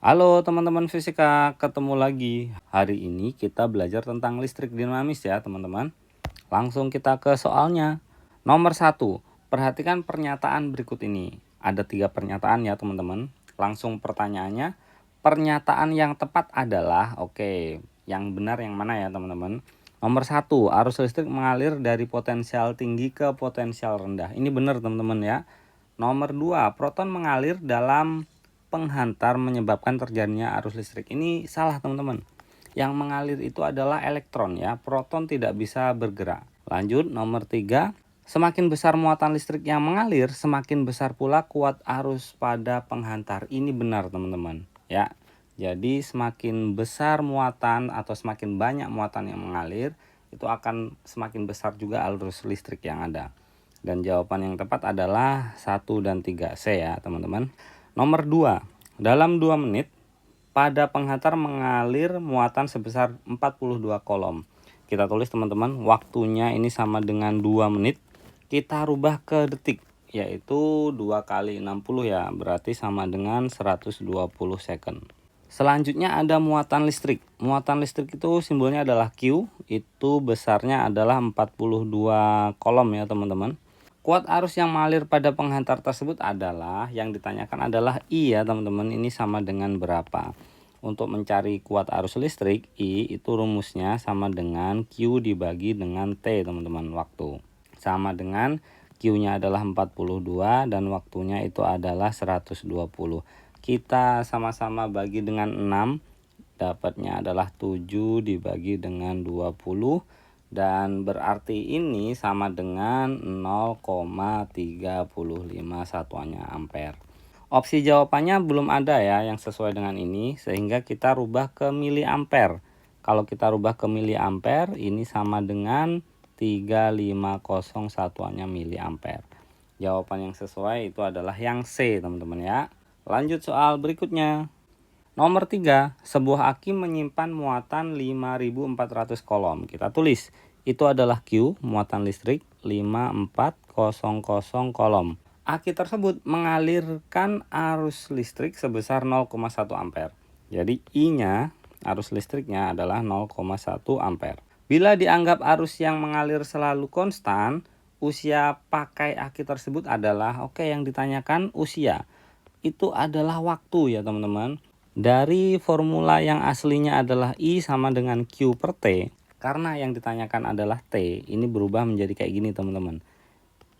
Halo teman-teman fisika, ketemu lagi. Hari ini kita belajar tentang listrik dinamis ya teman-teman. Langsung kita ke soalnya. Nomor 1, perhatikan pernyataan berikut ini. Ada 3 pernyataan ya teman-teman. Langsung pertanyaannya, pernyataan yang tepat adalah, oke, yang benar yang mana ya teman-teman? Nomor 1, arus listrik mengalir dari potensial tinggi ke potensial rendah. Ini benar teman-teman ya. Nomor 2, proton mengalir dalam penghantar menyebabkan terjadinya arus listrik. Ini salah teman-teman. Yang mengalir itu adalah elektron ya. Proton tidak bisa bergerak. Lanjut nomor 3, semakin besar muatan listrik yang mengalir, semakin besar pula kuat arus pada penghantar. Ini benar teman-teman ya. Jadi semakin besar muatan atau semakin banyak muatan yang mengalir, itu akan semakin besar juga arus listrik yang ada. Dan jawaban yang tepat adalah 1 dan 3C ya teman-teman. Nomor 2, dalam 2 menit pada penghantar mengalir muatan sebesar 42 kolom. Kita tulis teman-teman, waktunya ini sama dengan 2 menit. Kita rubah ke detik, yaitu 2 kali 60 ya, berarti sama dengan 120 second. Selanjutnya ada muatan listrik. Muatan listrik itu simbolnya adalah Q, itu besarnya adalah 42 kolom ya teman-teman. Kuat arus yang mengalir pada penghantar tersebut adalah, yang ditanyakan adalah I ya teman-teman, ini sama dengan berapa. Untuk mencari kuat arus listrik, I itu rumusnya sama dengan Q dibagi dengan T teman-teman, waktu. Sama dengan Q-nya adalah 42 dan waktunya itu adalah 120. Kita sama-sama bagi dengan 6, dapatnya adalah 7 dibagi dengan 20. Dan berarti ini sama dengan 0,35 satuannya ampere. Opsi jawabannya belum ada ya yang sesuai dengan ini, sehingga kita rubah ke miliampere. Kalau kita rubah ke miliampere, ini sama dengan 350 satuannya miliampere. Jawaban yang sesuai itu adalah yang C teman-teman ya. Lanjut soal berikutnya. Nomor 3, sebuah aki menyimpan muatan 5400 kolom. Kita tulis, itu adalah Q, muatan listrik 5400 kolom. Aki tersebut mengalirkan arus listrik sebesar 0,1 ampere. Jadi I-nya, arus listriknya adalah 0,1 ampere. Bila dianggap arus yang mengalir selalu konstan, usia pakai aki tersebut adalah, oke, yang ditanyakan usia. Itu adalah waktu ya teman-teman. Dari formula yang aslinya adalah I sama dengan Q per T, karena yang ditanyakan adalah T, ini berubah menjadi kayak gini teman-teman.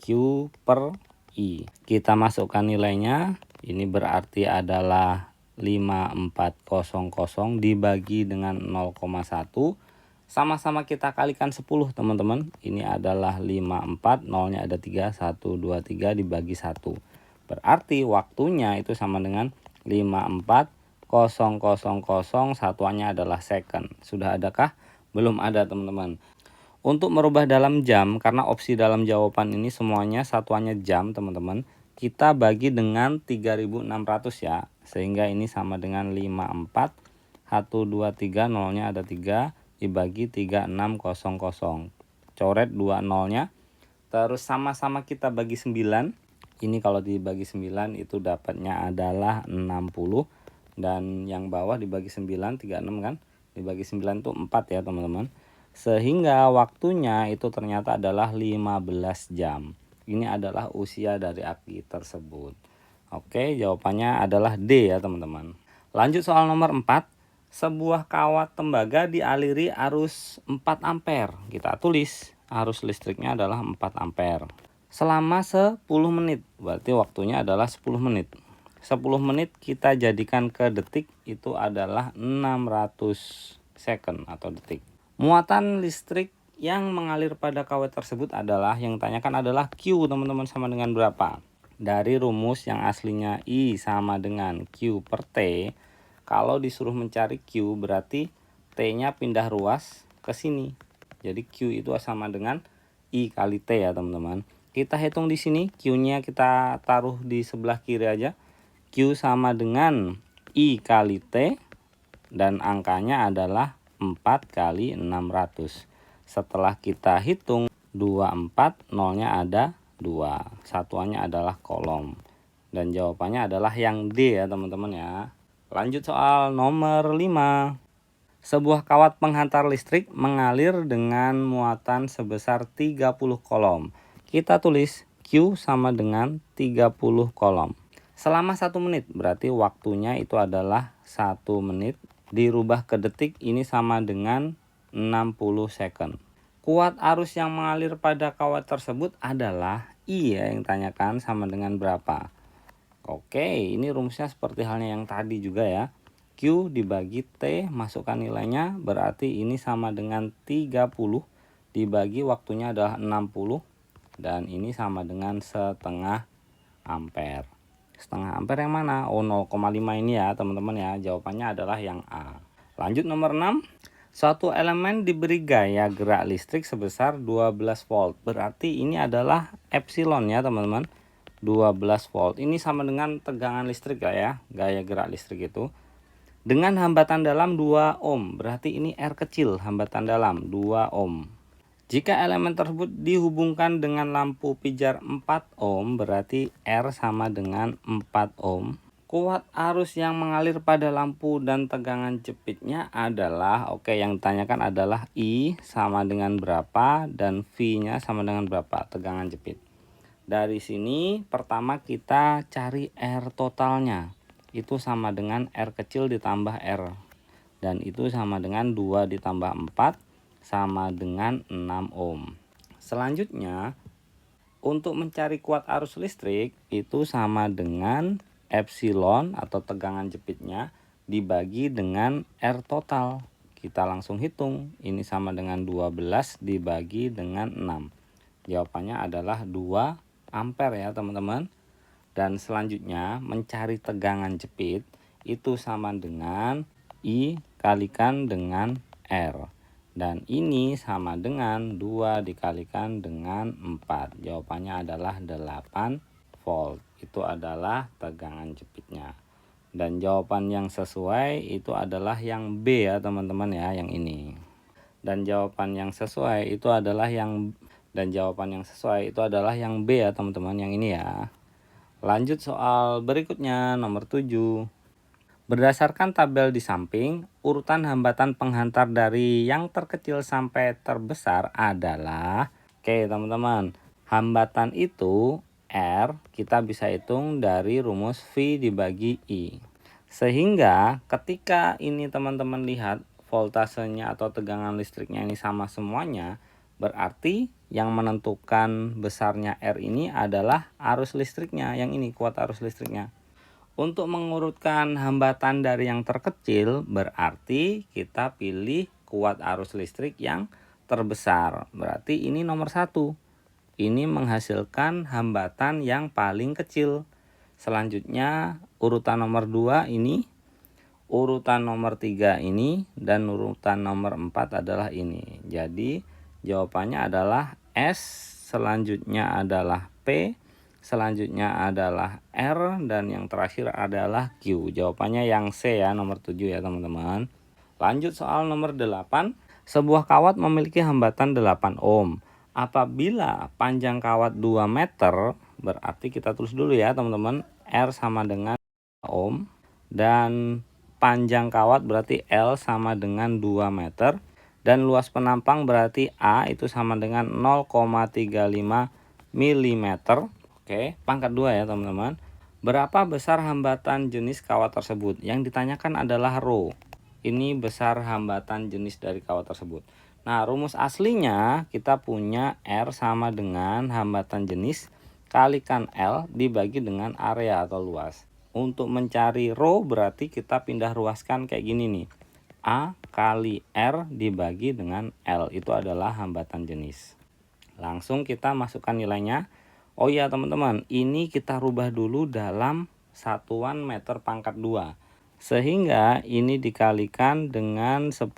Q per I. Kita masukkan nilainya, ini berarti adalah 5400 dibagi dengan 0,1. Sama-sama kita kalikan 10 teman-teman. Ini adalah 54, nolnya ada 3, 1, 2, 3 dibagi 1. Berarti waktunya itu sama dengan 5400, satuannya adalah second. Sudah adakah? Belum ada teman-teman. Untuk merubah dalam jam, karena opsi dalam jawaban ini semuanya satuannya jam teman-teman, kita bagi dengan 3600 ya. Sehingga ini sama dengan 54, 1, 2, 3, nolnya ada 3, dibagi 3600. Coret 2 nolnya. Terus sama-sama kita bagi 9. Ini kalau dibagi 9 itu dapatnya adalah 60. Dan yang bawah dibagi 9, 36 kan. Dibagi 9 itu 4 ya teman-teman. Sehingga waktunya itu ternyata adalah 15 jam. Ini adalah usia dari aki tersebut. Oke, jawabannya adalah D ya teman-teman. Lanjut soal nomor 4. Sebuah kawat tembaga dialiri arus 4 ampere. Kita tulis arus listriknya adalah 4 ampere. Selama 10 menit. Berarti waktunya adalah 10 menit. 10 menit kita jadikan ke detik, itu adalah 600 second atau detik. Muatan listrik yang mengalir pada kawat tersebut adalah, yang ditanyakan adalah Q teman-teman, sama dengan berapa? Dari rumus yang aslinya I sama dengan Q per T, kalau disuruh mencari Q berarti T-nya pindah ruas ke sini. Jadi Q itu sama dengan I kali T ya teman-teman. Kita hitung di sini, Q-nya kita taruh di sebelah kiri aja. Q sama dengan I kali T dan angkanya adalah 4 kali 600. Setelah kita hitung 24, nolnya ada 2. Satuannya adalah kolom. Dan jawabannya adalah yang D ya teman-teman ya. Lanjut soal nomor 5. Sebuah kawat penghantar listrik mengalir dengan muatan sebesar 30 kolom. Kita tulis Q sama dengan 30 kolom. Selama 1 menit, berarti waktunya itu adalah 1 menit. Dirubah ke detik, ini sama dengan 60 second. Kuat arus yang mengalir pada kawat tersebut adalah I ya, yang tanyakan sama dengan berapa. Oke, ini rumusnya seperti halnya yang tadi juga ya. Q dibagi T, masukkan nilainya, berarti ini sama dengan 30 dibagi waktunya adalah 60, dan ini sama dengan setengah ampere. Setengah ampere yang mana? Oh, 0,5 ini ya teman-teman ya. Jawabannya adalah yang A. Lanjut nomor 6. Suatu elemen diberi gaya gerak listrik sebesar 12 volt. Berarti ini adalah epsilon ya teman-teman. 12 volt. Ini sama dengan tegangan listrik ya, gaya gerak listrik itu. Dengan hambatan dalam 2 ohm. Berarti ini R kecil, hambatan dalam 2 ohm. Jika elemen tersebut dihubungkan dengan lampu pijar 4 ohm, berarti R sama dengan 4 ohm. Kuat arus yang mengalir pada lampu dan tegangan jepitnya adalah, oke, yang ditanyakan adalah I sama dengan berapa dan V-nya sama dengan berapa, tegangan jepit. Dari sini pertama kita cari R totalnya. Itu sama dengan R kecil ditambah R. Dan itu sama dengan 2 ditambah 4 sama dengan 6 ohm. Selanjutnya, untuk mencari kuat arus listrik itu sama dengan epsilon atau tegangan jepitnya dibagi dengan R total. Kita langsung hitung. Ini sama dengan 12 dibagi dengan 6. Jawabannya adalah 2 ampere ya teman-teman. Dan selanjutnya mencari tegangan jepit itu sama dengan I kalikan dengan R. Dan ini sama dengan 2 dikalikan dengan 4. Jawabannya adalah 8 volt. Itu adalah tegangan jepitnya. Dan jawaban yang sesuai itu adalah yang B ya teman-teman ya, yang ini. Dan jawaban yang sesuai itu adalah yang B ya teman-teman, yang ini ya. Lanjut soal berikutnya nomor 7. Berdasarkan tabel di samping, urutan hambatan penghantar dari yang terkecil sampai terbesar adalah, oke teman-teman, hambatan itu R kita bisa hitung dari rumus V dibagi I. Sehingga ketika ini teman-teman lihat voltasenya atau tegangan listriknya ini sama semuanya, berarti yang menentukan besarnya R ini adalah arus listriknya, yang ini kuat arus listriknya. Untuk mengurutkan hambatan dari yang terkecil, berarti kita pilih kuat arus listrik yang terbesar. Berarti ini nomor 1. Ini menghasilkan hambatan yang paling kecil. Selanjutnya urutan nomor 2 ini, urutan nomor 3 ini, dan urutan nomor 4 adalah ini. Jadi jawabannya adalah S, selanjutnya adalah P, selanjutnya adalah R, dan yang terakhir adalah Q. Jawabannya yang C ya, nomor 7 ya teman-teman. Lanjut soal nomor 8. Sebuah kawat memiliki hambatan 8 ohm. Apabila panjang kawat 2 meter, berarti kita tulis dulu ya teman-teman, R sama dengan ohm, dan panjang kawat berarti L sama dengan 2 meter, dan luas penampang berarti A itu sama dengan 0,35 mm. Oke, pangkat 2 ya teman-teman. Berapa besar hambatan jenis kawat tersebut? Yang ditanyakan adalah rho. Ini besar hambatan jenis dari kawat tersebut. Nah, rumus aslinya kita punya R sama dengan hambatan jenis kalikan L dibagi dengan area atau luas. Untuk mencari rho berarti kita pindah ruaskan kayak gini nih. A kali R dibagi dengan L, itu adalah hambatan jenis. Langsung kita masukkan nilainya. Oh iya teman-teman, ini kita rubah dulu dalam satuan meter pangkat 2. Sehingga ini dikalikan dengan 10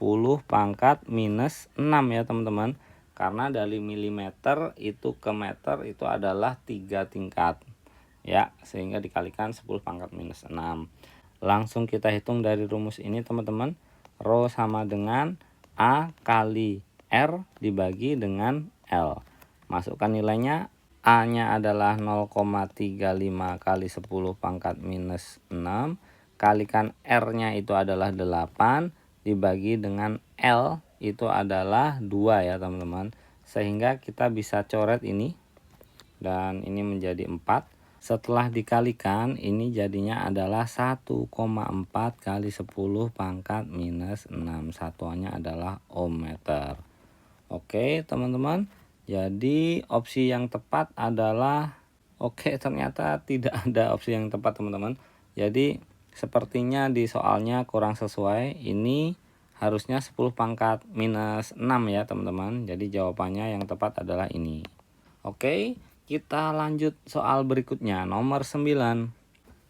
pangkat minus 6 ya teman-teman. Karena dari milimeter itu ke meter itu adalah 3 tingkat. Ya, sehingga dikalikan 10 pangkat minus 6. Langsung kita hitung dari rumus ini teman-teman. Rho sama dengan A kali R dibagi dengan L. Masukkan nilainya. A-nya adalah 0,35 kali 10 pangkat minus 6. kalikan R-nya itu adalah 8 dibagi dengan L itu adalah 2 ya teman-teman. Sehingga kita bisa coret ini dan ini menjadi 4. Setelah dikalikan ini jadinya adalah 1,4 kali 10 pangkat minus 6. Satuannya adalah ohm meter. Oke teman-teman, jadi opsi yang tepat adalah ternyata tidak ada opsi yang tepat teman-teman. Jadi sepertinya di soalnya kurang sesuai. Ini harusnya 10 pangkat minus 6 ya teman-teman. Jadi jawabannya yang tepat adalah ini. Oke, kita lanjut soal berikutnya, nomor 9.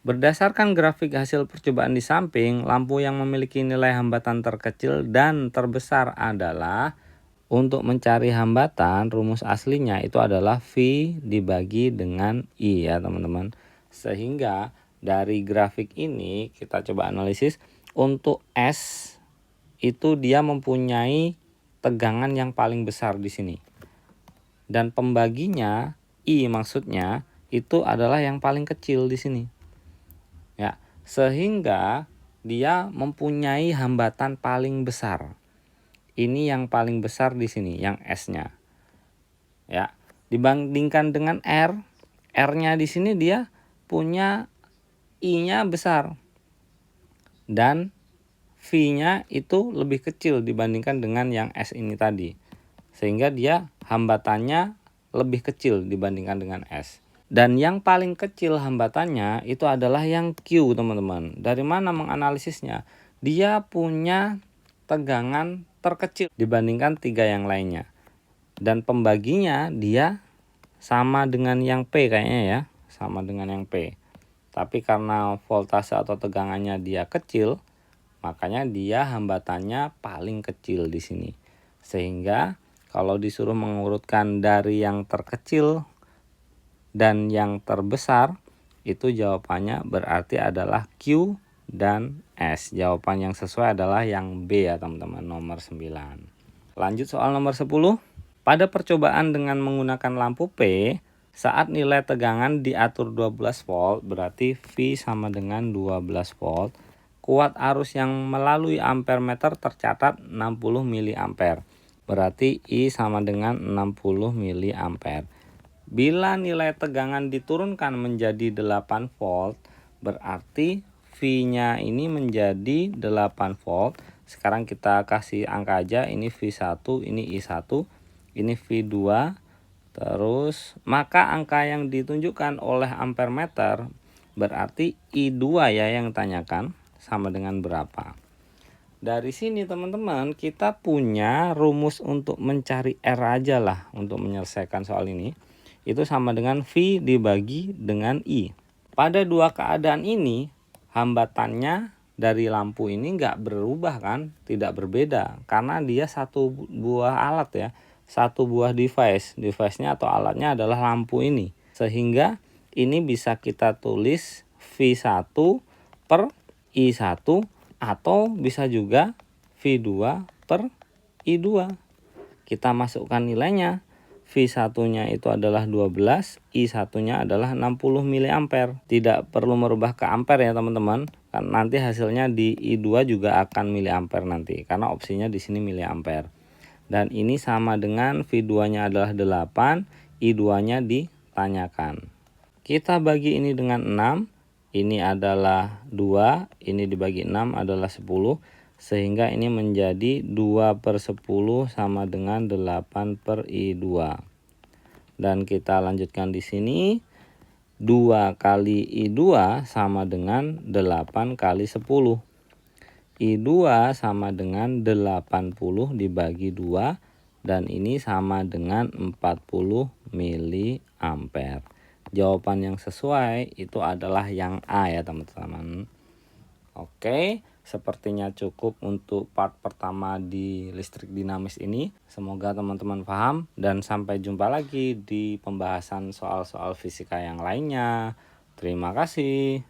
Berdasarkan grafik hasil percobaan di samping, lampu yang memiliki nilai hambatan terkecil dan terbesar adalah, untuk mencari hambatan, rumus aslinya itu adalah V dibagi dengan I ya teman-teman. Sehingga dari grafik ini kita coba analisis, untuk S itu dia mempunyai tegangan yang paling besar di sini. Dan pembaginya I maksudnya itu adalah yang paling kecil di sini. Ya, sehingga dia mempunyai hambatan paling besar. Ini yang paling besar di sini, yang S-nya. Ya, dibandingkan dengan R, R-nya di sini dia punya I-nya besar. Dan V-nya itu lebih kecil dibandingkan dengan yang S ini tadi. Sehingga dia hambatannya lebih kecil dibandingkan dengan S. Dan yang paling kecil hambatannya itu adalah yang Q teman-teman. Dari mana menganalisisnya? Dia punya tegangan terkecil dibandingkan 3 yang lainnya. Dan pembaginya dia sama dengan yang P kayaknya ya. Sama dengan yang P. Tapi karena voltase atau tegangannya dia kecil, makanya dia hambatannya paling kecil di sini. Sehingga kalau disuruh mengurutkan dari yang terkecil dan yang terbesar, itu jawabannya berarti adalah Q dan S. Jawaban yang sesuai adalah yang B ya teman-teman, nomor 9. Lanjut soal nomor 10. Pada percobaan dengan menggunakan lampu P, saat nilai tegangan diatur 12 volt, berarti V sama dengan 12 volt. Kuat arus yang melalui ampere meter tercatat 60 mA. Berarti I sama dengan 60 mA. Bila nilai tegangan diturunkan menjadi 8 volt, berarti V-nya ini menjadi 8 volt. Sekarang kita kasih angka aja, ini V1, ini I1, ini V2. Terus, maka angka yang ditunjukkan oleh ampere meter berarti I2 ya yang tanyakan, sama dengan berapa. Dari sini teman-teman kita punya rumus untuk mencari R aja lah untuk menyelesaikan soal ini. Itu sama dengan V dibagi dengan I. Pada dua keadaan ini hambatannya dari lampu ini nggak berubah kan, tidak berbeda. Karena dia satu buah alat ya, satu buah device. Device-nya atau alatnya adalah lampu ini. Sehingga ini bisa kita tulis V1 per I1 atau bisa juga V2 per I2. Kita masukkan nilainya. V1-nya itu adalah 12, I1-nya adalah 60 mA. Tidak perlu merubah ke ampere ya teman-teman. Kan nanti hasilnya di I2 juga akan miliampere nanti karena opsinya di sini miliampere. Dan ini sama dengan V2-nya adalah 8, I2-nya ditanyakan. Kita bagi ini dengan 6. Ini adalah 2, ini dibagi 6 adalah 10, sehingga ini menjadi 2/10 sama dengan 8 per I2. Dan kita lanjutkan di sini, 2 kali I2 sama dengan 8 kali 10. I2 sama dengan 80 dibagi 2, dan ini sama dengan 40 mA. Jawaban yang sesuai itu adalah yang A ya teman-teman. Oke, sepertinya cukup untuk part pertama di listrik dinamis ini. Semoga teman-teman paham dan sampai jumpa lagi di pembahasan soal-soal fisika yang lainnya. Terima kasih.